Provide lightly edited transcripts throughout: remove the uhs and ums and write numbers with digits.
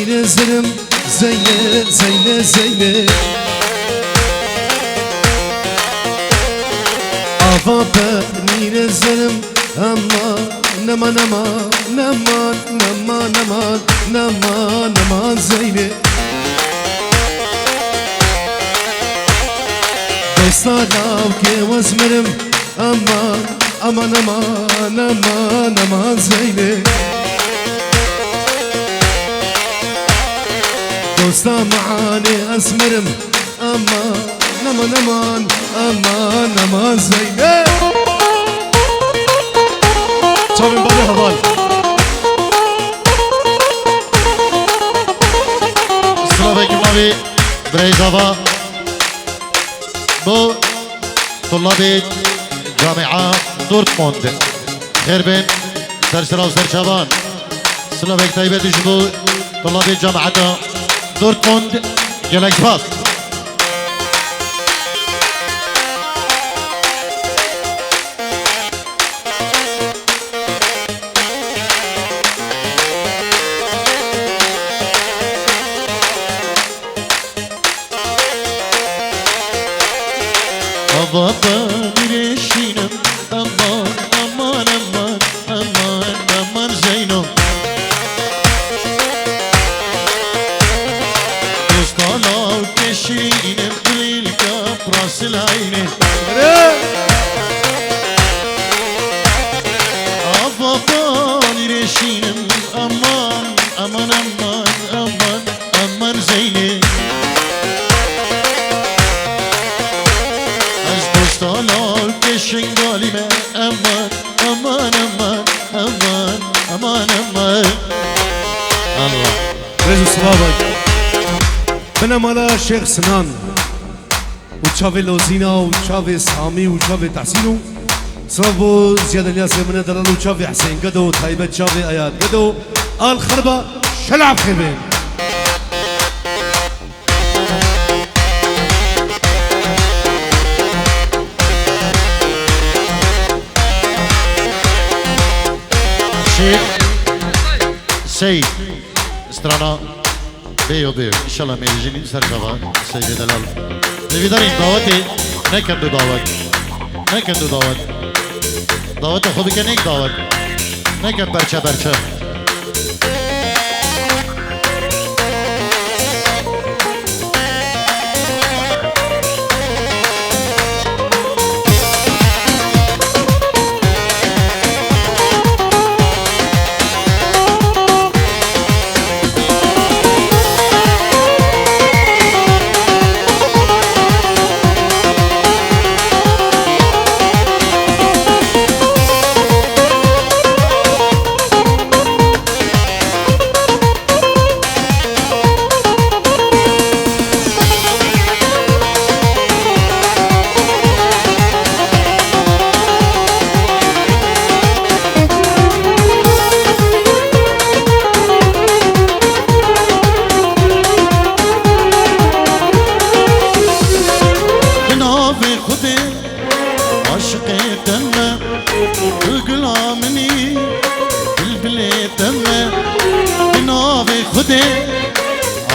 مين زلم زينة زينة زينة أفا مين زلم أما نما نما نما نما نما نما نما زينة بيستالاو كي وزمرم أما أما نما نما نما زينة دوستا معاني أسمرم أما نما نما أما نما زينة صابين بالي هضال السلام عليكم نبي بريزافا بو طلاب جامعة دورتموند خير بين سرسرة وسرشابان السلام عليكم طيبة تجبو طلاب جامعة دورتموند جالكس باس بابا بريشينم أمان أمان أمان أمان أمان زينو دوستانا وكشينم قليلك براس العين بابا بريشينم أمان أمان أمان أمان أمان زينو طلال كشنقالي ما أمان أمان أمان أمان أمان أمان الله رزو صلابك بنا مالا شيخ سنان وشافي لوزينا وشافي سامي وشافي تحسينو صلابو زيادة الياس من دلالو وشافي حسين قدو طيبة شافي آيات قدو آل خربة شلعب خربين شيخ سيد استرانا بيو بيو ان شاء الله ما يجيني سرجوا سيد دلال نبيدارين دعوتي نكندو دعوت نكندو دعوت خوبی که نیک دعوت نکند برچه برچه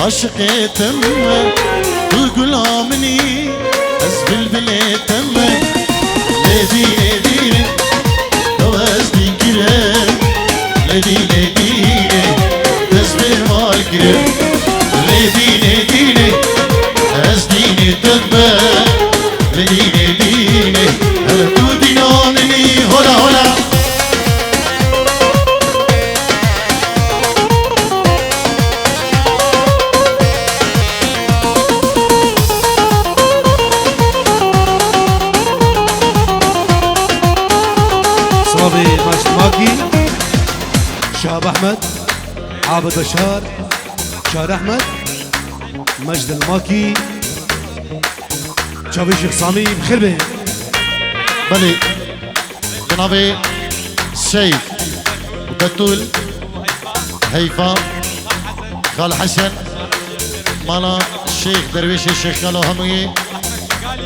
عاشق تمه غلامني أزبل بلي تمه لدي لدي توازني كرم لدي لدي تزبل مال كرم لدي لدي أزديني تمه لدي لدي هلا تودي نونني هلا هلا ماكي شهاب احمد عابد بشار شهر احمد مجد الماكي شافي شيخ سامي بخير بيه بلي جنابي سيف بتول هيفا خال حسن مالا الشيخ درويش الشيخ خالو همي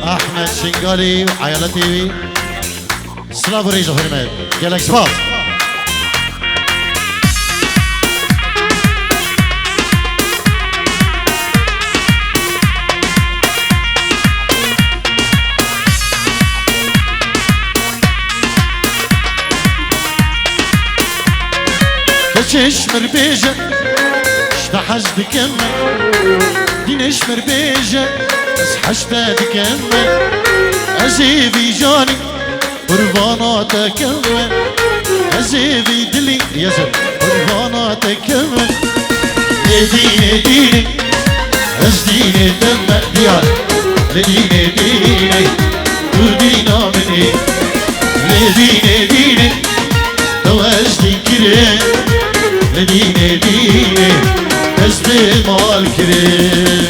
احمد شنقالي وعائلتي سلام وريجو هرمات جالكس باس ازيش مربيجة اشتحش دكمة دينش مربيجة ازحشتا دكمة ازيبي جاني قربانا تكمة ازيبي دلي يزن قربانا تكمة لديني ديني ازديني دمة ديار لديني ديني ودينا مني لديني ديني توازدي كري لديني ديني ازدي مال كري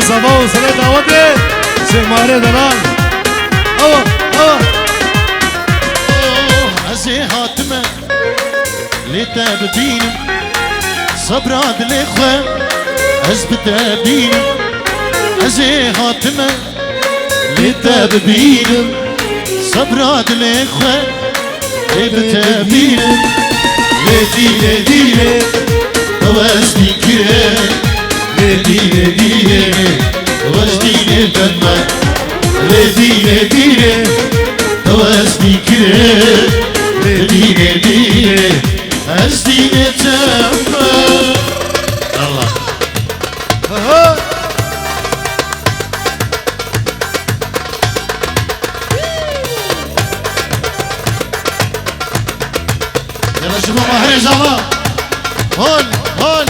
صباح وسنة دعوتي شيخ مهري دلال أوه عزي هاتمة لتابدين صبراد الإخوة أزبتابين عزي هاتمة لتابدين صبراد الإخوة أزبتابين لديني ديني واسدي كريم لديني ديني واسديني دمه لديني ديني واسدي كريم لديني ديني واسديني دمه الله يلا شوفوا مهري زمان هون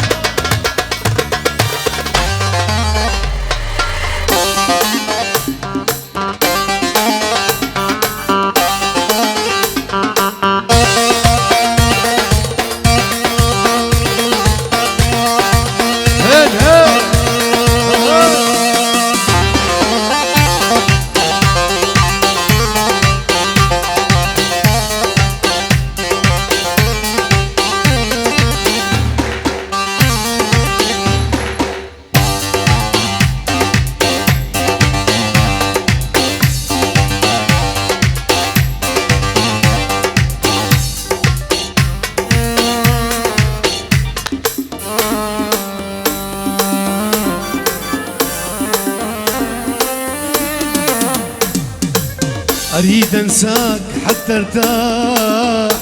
أريد أنساك حتى ارتاح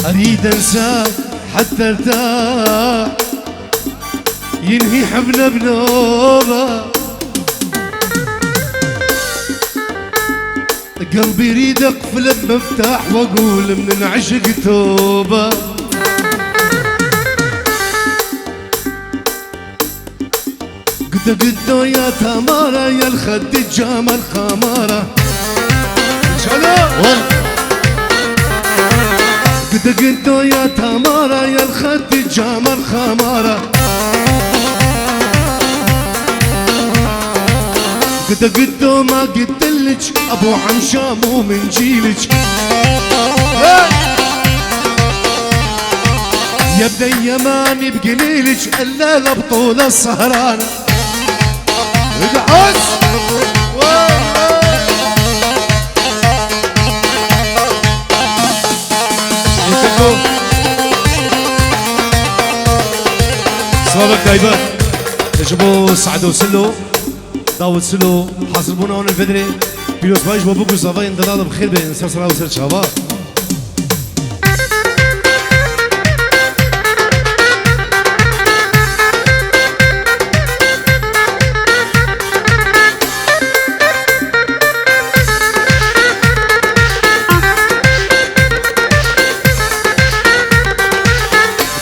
أريد أنساك حتى ارتاح ينهي حبنا بنوبة قلبي يريد أقفل بمفتاح وأقول من العشق توبة قدو يا تمارة يا الخد الجمال خمارة قدو يا تمارة يا الخد الجمال خمارة قدو ما قلتلج ابو حمشام ومن جيلج يا ابني يماني بقليلج الا لبطولة السهرانة العز صباحك دايبات يجبو سعد وسلو داود سلو حاصل بونا هون الفدري بيلوس بايش بوبوكو صافين دلال بخير بين سلسلة وسل شباب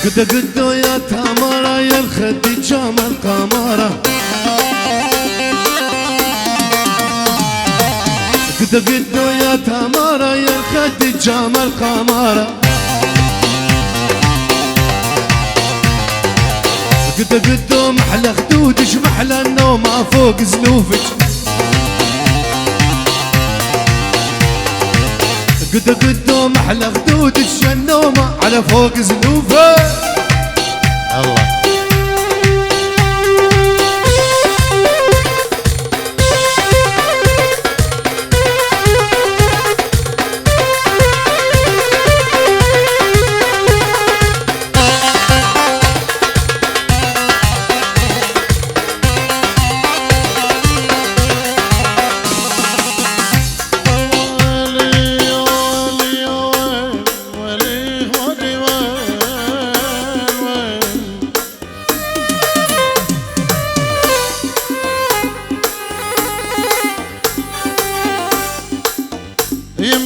قدو يا تمارة يا الخد الجمال قمارة قدو يا تمارة يا الخد الجمال قمارة قدو محلى خدودش محلى النوم فوق زلوفك قدو محلى خدودش النوم على فوق زلوفك الله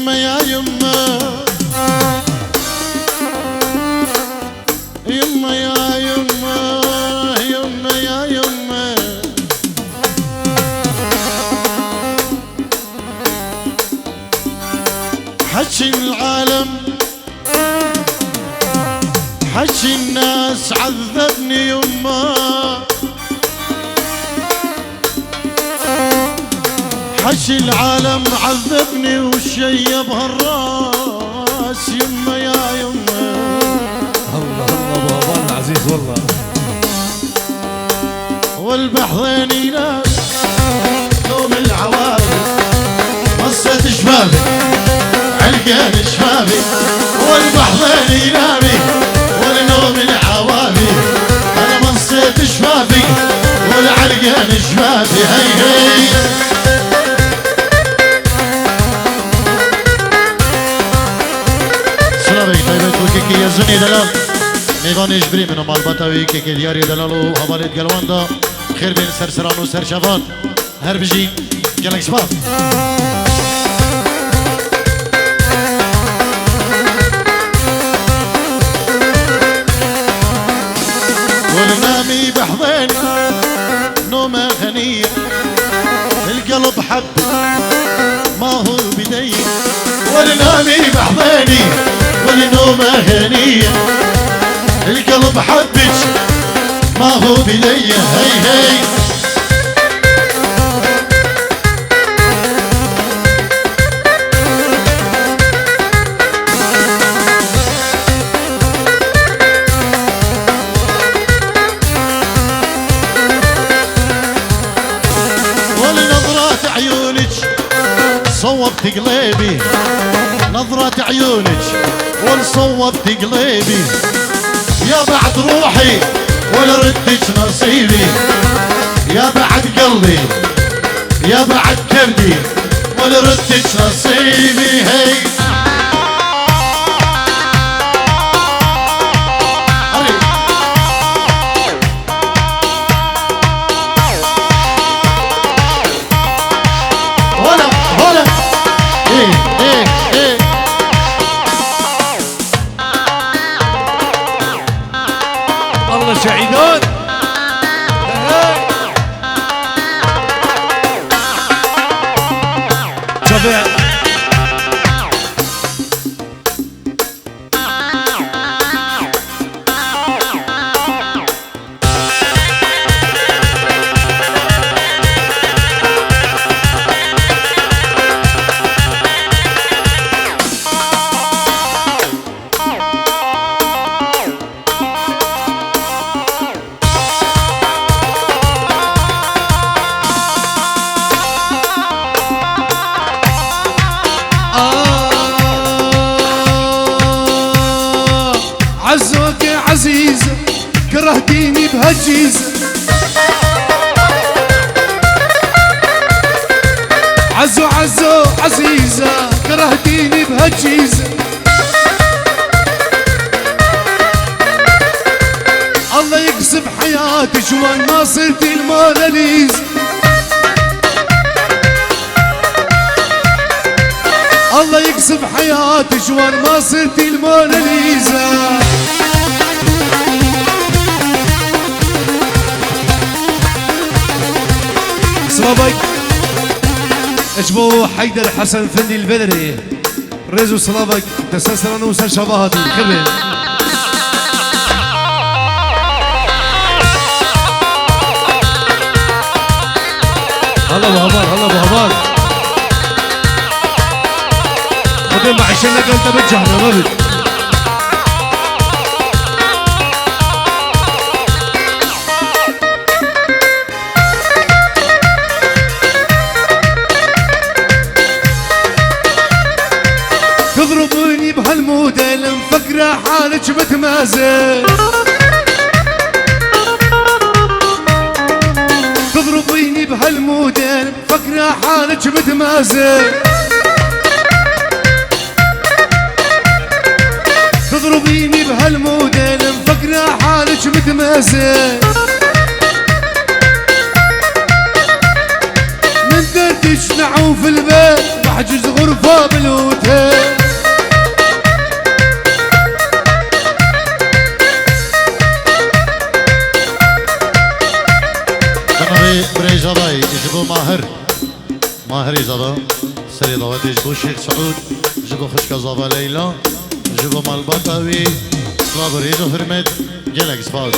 يما يا يما يما يا يما يما يا يما حكي العالم حكي الناس عذبني يما حكي العالم عذبني وشيب هالراس يما يا يما الله الله ابو هبان العزيز والله والبحرين ناس نوم العوالم مصت شبابي علقان شبابي والبحرين نامي والنوم العوالي انا مصيت شبابي والعلقان شبابي هي هي كي يزني دلال ميغان اجبري منو مال بطاوي كي دياري دلالو حواليت قلواندا خير بين سرسران و سرشفان هر بجي قلق شباب والنامي بحضين نومه غنية القلب حب ما هو بدي والنامي بحضيني والنومة هنية القلب حبك ما هو بلي هي هي ولنظرات عيونك صوبت قلبي نظرة عيونك ونصوبت قلبي يا بعد روحي ولا ردك نصيبي يا بعد قلبي يا بعد كبدي ولا ردك نصيبي هي هلا ايه الله شعيدون شوفي عزوك يا عزيزة كرهتيني بهالجيزة عزو عزو عزيزة كرهتيني بهالجيزة الله يقسم حياتي جوان ما صرتي الموناليزا الله يقسم حياتي جوان ما صرتي الموناليزا صبابك اجبو حيدر حسن فندي البدري ريزو صلابك تسلسل انا وسر شباهاتي خير هلا ابو هبان هلا ابو هبان خدم عشان لك انت بتجهنا ما بد تضربوني بهالموديل مفكرة حالك متمازن تضربيني بهالموديل مفكرة حالك متمازن تضربيني بهالموديل مفكرة حالك متمازن من درتش نعوف البيت بحجز غرفة بالهوتيل مسعود جبو خشكا زابا ليلى جبو مال بطاوي صلاب ريز وحرمت جلك سباس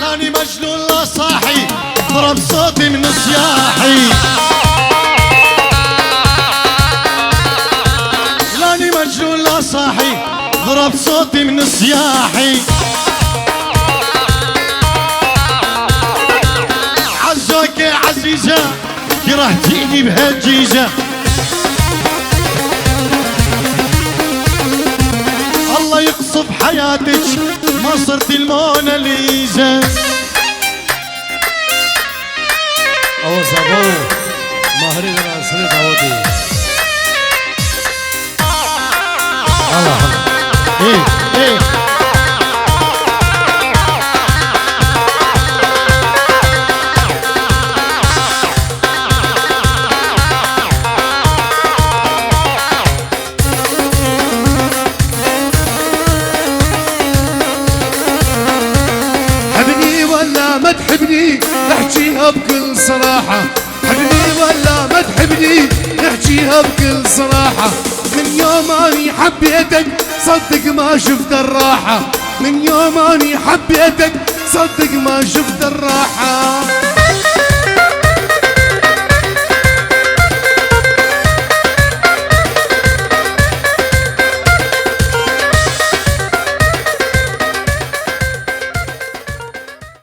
لاني مجنون لا صاحي ضرب صوتي من صياحي لاني مجنون لا صاحي ضرب صوتي من صياحي عزوك يا عزيزة كرهتيني بهالجيزة الله يقصف حياتك ما صرت الموناليزا او زبو ماهري در اصل دعوتي الله ايه ايه حبني ولا ما تحبني نحكيها بكل صراحة حبني ولا ما تحبني نحكيها بكل صراحة من يوم اني حبيتك صدق ما شفت الراحة من يوم اني حبيتك صدق ما شفت الراحة